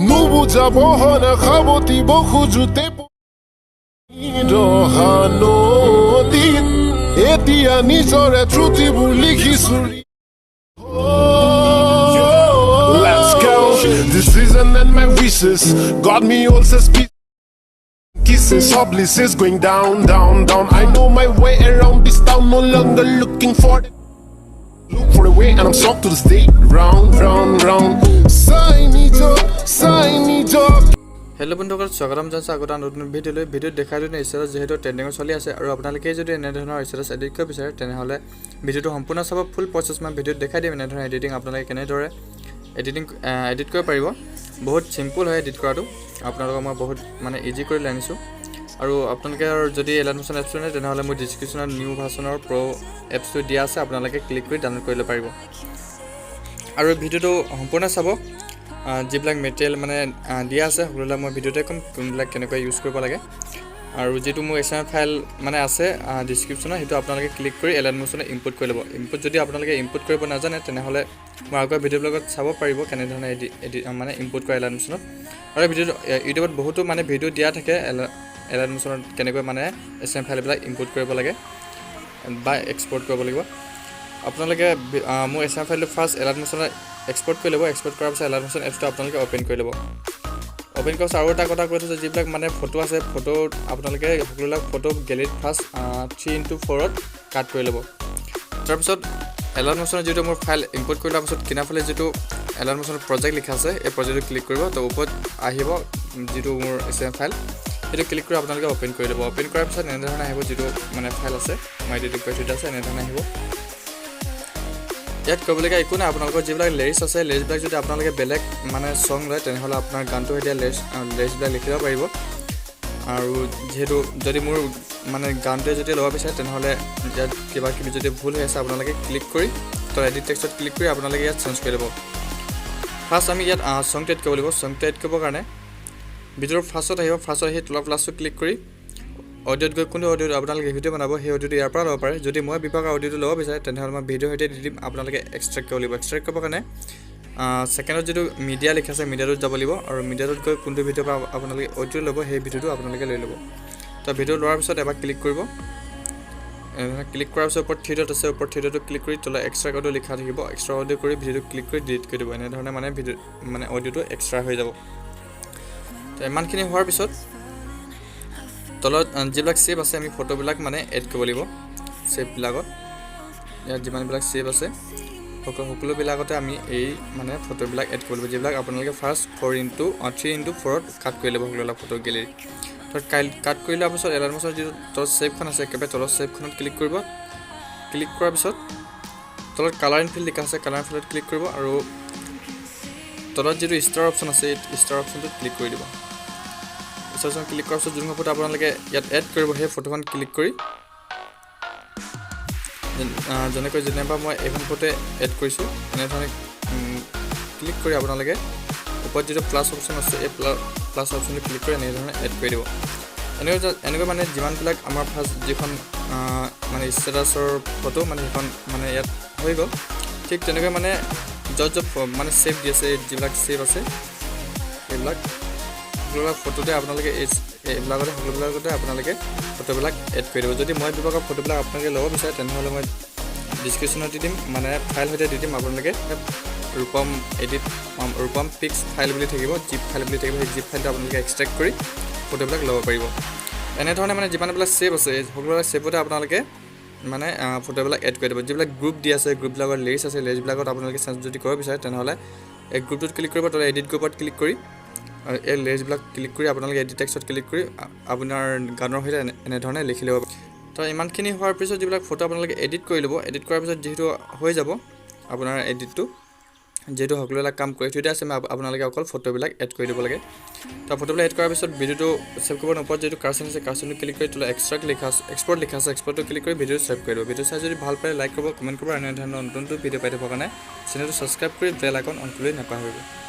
নুবুজাব হনা খাবতি বখুজুতে নদীত এতিয়া নিজৰে শ্ৰুতিবোৰ লিখিছো Let's go. This season and my wishes got me all suspicious. Kisses, all bliss is going down, down, down. I know my way around this town, no longer looking for it. Look for a way and I'm stuck to the state. Round, round, round. Signy job. Hello' বন্ধুসকল স্বাগতম জনাইছোঁ আগত নতুন ভিডিঅ'লৈ ভিডিঅ'ত দেখাই দিওঁ status যিহেতু ট্ৰেণ্ডিঙত চলি আছে আৰু আপোনালোকে যদি এনেধৰণৰ ষ্টেটাছ এডিট কৰিব বিচাৰে তেনেহ'লে ভিডিঅ'টো সম্পূৰ্ণ চাব ফুল প্ৰচেছ মই ভিডিঅ'ত দেখাই দিম এনেধৰণৰ এডিটিং আপোনালোকে কেনেদৰে এডিট কৰিব পাৰিব বহুত চিম্পুল হয় এডিট কৰাটো আপোনালোকক মই বহুত মানে ইজি কৰি লৈ আনিছোঁ আৰু আপোনালোকে যদি এলাইট মোশ্যন এপছটো নাই তেনেহ'লে মোৰ ডিছক্ৰিপশ্যনত নিউ ভাৰ্চনৰ প্ৰ' এপছটো দিয়া আছে আপোনালোকে ক্লিক কৰি ডাউনলোড কৰি ল'ব পাৰিব আৰু ভিডিঅ'টো সম্পূৰ্ণ চাব যিবিলাক মেটেৰিয়েল মানে দিয়া আছে সকলোবিলাক মই ভিডিঅ'তে ক'ম কোনবিলাক কেনেকৈ ইউজ কৰিব লাগে আৰু যিটো মোৰ এছএমএছ ফাইল মানে আছে ডিছক্ৰিপশ্যনত সেইটো আপোনালোকে ক্লিক কৰি এলাইট মোশ্যনত ইম্পোৰ্ট কৰি ল'ব ইম্পোৰ্ট যদি আপোনালোকে ইম্পোৰ্ট কৰিব নাজানে তেনেহ'লে মই আগৰ ভিডিঅ'বিলাকত চাব পাৰিব কেনেধৰণে মানে ইম্পোৰ্ট কৰে এলাইট মোশ্যনত আৰু ভিডিঅ'টো ইউটিউবত বহুতো মানে ভিডিঅ' দিয়া থাকে এলাইট মোশ্যনত কেনেকৈ মানে এছএমএছ ফাইলবিলাক ইম্পোৰ্ট কৰিব লাগে বা এক্সপৰ্ট কৰিব লাগিব আপোনালোকে মোৰ এছএমএছ ফাইলটো ফাৰ্ষ্ট এলাইট মোশ্যনত এক্সপৰ্ট কৰি ল'ব এক্সপৰ্ট কৰাৰ পিছত এলাইট মোশ্যন এপছটো আপোনালোকে অ'পেন কৰি ল'ব অ'পেন কৰাৰ পিছত আৰু এটা কথা কৈ থৈছোঁ যিবিলাক মানে ফটো আছে ফটো আপোনালোকে সকলোবিলাক ফটো গেলেৰীত ফাৰ্ষ্ট 3:4 কাট কৰি ল'ব তাৰপিছত এলাইট মোশ্যনৰ যিটো মোৰ ফাইল ইম্পৰ্ট কৰি লোৱাৰ পিছত কিনাফালে যিটো এলাইট মোশ্যনৰ প্ৰজেক্ট লিখা আছে এই প্ৰজেক্টটো ক্লিক কৰিব তো ওপৰত আহিব যিটো মোৰ এছএমএছ ফাইল সেইটো ক্লিক কৰি আপোনালোকে অ'পেন কৰি ল'ব অ'পেন কৰাৰ পিছত এনেধৰণে আহিব যিটো মানে ফাইল আছে মই এডিট কৰি থোৱা আছে এনেধৰণে আহিব ইয়াত ক'বলগীয়া একো নাই আপোনালোকৰ যিবিলাক লিৰিক্স আছে লিৰিক্সবিলাক যদি আপোনালোকে বেলেগ মানে ছং লয় তেনেহ'লে আপোনাৰ গানটো এতিয়া লিৰিক্সবিলাক লিখি ল'ব পাৰিব আৰু যিহেতু যদি মোৰ মানে গানটোৱে যদি ল'ব বিচাৰে তেনেহ'লে ইয়াত কিবা কিবি যদি ভুল হৈ আছে আপোনালোকে ক্লিক কৰি তো এডিট টেক্সটত ক্লিক কৰি আপোনালোকে ইয়াত চেঞ্জ কৰি ল'ব ফাৰ্ষ্ট আমি ইয়াত ছংটো এড কৰিব লাগিব ছংটো এড কৰিবৰ কাৰণে ভিডিঅ'ৰ ফাৰ্ষ্টত আহিব ফাৰ্ষ্টত আহি তলৰ প্লাছটো ক্লিক কৰি অডিঅ'ত গৈ কোনটো অডিঅ'ত আপোনালোকে ভিডিঅ' বনাব সেই অডিঅ'টো ইয়াৰ পৰা ল'ব পাৰে যদি মই বিভাগৰ অডিঅ'টো ল'ব বিচাৰে তেনেহ'লে মই ভিডিঅ'ৰ সৈতে দি দিম আপোনালোকে এক্সট্ৰেক্ট কৰিব লাগিব এক্সট্ৰেক্ট কৰিবৰ কাৰণে ছেকেণ্ডত যিটো মিডিয়া লিখা আছে মিডিয়াটোত যাব লাগিব আৰু মিডিয়াটোত গৈ কোনটো ভিডিঅ'ৰ পৰা আপোনালোকে অডিঅ' ল'ব সেই ভিডিঅ'টো আপোনালোকে লৈ ল'ব তো ভিডিঅ' লোৱাৰ পিছত এবাৰ ক্লিক কৰিব ক্লিক কৰাৰ পিছত ওপৰত থ্ৰী ডট আছে ওপৰত থ্ৰী ডটটো ক্লিক কৰি তলত এক্সট্ৰা অডিঅ' লিখা থাকিব এক্সট্ৰা অডিঅ' কৰি ভিডিঅ'টো ক্লিক কৰি ডিলিট কৰি দিব এনেধৰণে মানে ভিডিঅ' মানে অডিঅ'টো এক্সট্ৰা হৈ যাব তো ইমানখিনি হোৱাৰ পিছত তলত যিবিলাক ছেভ আছে আমি ফটোবিলাক মানে এড কৰিব লাগিব ছেভবিলাকত ইয়াত যিমানবিলাক ছেভ আছে সকলোবিলাকতে আমি এই মানে ফটোবিলাক এড কৰিব লাগিব যিবিলাক আপোনালোকে ফাৰ্ষ্ট 3:4 কাট কৰি ল'ব সকলোবিলাক ফটো গেলেৰী তো কাট কৰি লোৱাৰ পিছত এলাইট মোশ্যনৰ যিটো তলত ছেভখন আছে একেবাৰে তলত ছেভখনত ক্লিক কৰিব ক্লিক কৰাৰ পিছত তলত কালাৰ ইন ফিল্ড লিখা আছে কালাৰ ইন ফিল্ডত ক্লিক কৰিব আৰু তলত যিটো ষ্টাৰ অপশ্যন আছে এই ষ্টাৰ অপশ্যনটোত ক্লিক কৰি দিব ষ্টাৰ ক্লিক কৰাৰ পিছত যোনখন ফটো আপোনালোকে ইয়াত এড কৰিব সেই ফটোখন ক্লিক কৰি যেনেকৈ যেনিবা মই এইখন ফটো এড কৰিছোঁ এনেধৰণে ক্লিক কৰি আপোনালোকে ওপৰত যিটো প্লাছ অপশ্যন আছে এই প্লাছ অপশ্যনটো ক্লিক কৰি এনেধৰণে এড কৰি দিব এনেকৈ মানে যিমানবিলাক আমাৰ ফাৰ্ষ্ট যিখন মানে ষ্টেটাছৰ ফটো মানে সেইখন মানে ইয়াত হৈ গ'ল ঠিক তেনেকৈ মানে য'ত মানে ছেভ দি আছে যিবিলাক ছেভ আছে সেইবিলাক সকলোবিলাক ফটোতে আপোনালোকে এইবিলাকতে সকলোবিলাকতে আপোনালোকে ফটোবিলাক এড কৰি দিব যদি মই বিভাগৰ ফটোবিলাক আপোনালোকে ল'ব বিচাৰে তেনেহ'লে মই ডিছক্ৰিপশ্যনত দি দিম মানে ফাইল সৈতে দি দিম আপোনালোকে ৰূপম পিক্স ফাইল বুলি থাকিব জিপ ফাইল বুলি থাকিব সেই জিপ ফাইলটো আপোনালোকে এক্সট্ৰেক্ট কৰি ফটোবিলাক ল'ব পাৰিব এনেধৰণে মানে যিমানবিলাক ছেভ আছে সকলোবিলাক ছেভতে আপোনালোকে মানে ফটোবিলাক এড কৰি দিব যিবিলাক গ্ৰুপ দি আছে গ্ৰুপবিলাকৰ লিৰিক্স আছে লিৰিক্সবিলাকত আপোনালোকে চেঞ্জ যদি কৰিব বিচাৰে তেনেহ'লে এই গ্ৰুপটোত ক্লিক কৰিব তলত এডিট গ্ৰুপত ক্লিক কৰি আৰু এই লিৰিক্সবিলাক ক্লিক কৰি আপোনালোকে এডিট টেক্সটত ক্লিক কৰি আপোনাৰ গানৰ সৈতে এনেধৰণে লিখি ল'ব তো ইমানখিনি হোৱাৰ পিছত যিবিলাক ফটো আপোনালোকে এডিট কৰি ল'ব এডিট কৰাৰ পিছত যিহেতু হৈ যাব আপোনাৰ এডিটটো যিহেতু সকলোবিলাক কাম কৰি থৈ দিয়া আছে আপোনালোকে অকল ফটোবিলাক এড কৰি দিব লাগে তো ফটোবিলাক এড কৰাৰ পিছত ভিডিঅ'টো ছেভ কৰিব ওপৰত যিটো কাৰ্চন আছে কাৰ্চনটো ক্লিক কৰি তলত এক্সপৰ্ট লিখা আছে এক্সপৰ্টটো ক্লিক কৰি ভিডিঅ'টো ছেভ কৰি দিব ভিডিঅ' চাই যদি ভাল পায় লাইক কৰিব কমেণ্ট কৰিব আৰু এনেধৰণৰ নতুন ভিডিঅ' পাই থকাৰ কাৰণে চেনেলটো ছাবস্ক্ৰাইব কৰি বেল আইকন অন কৰি নাপাহৰিব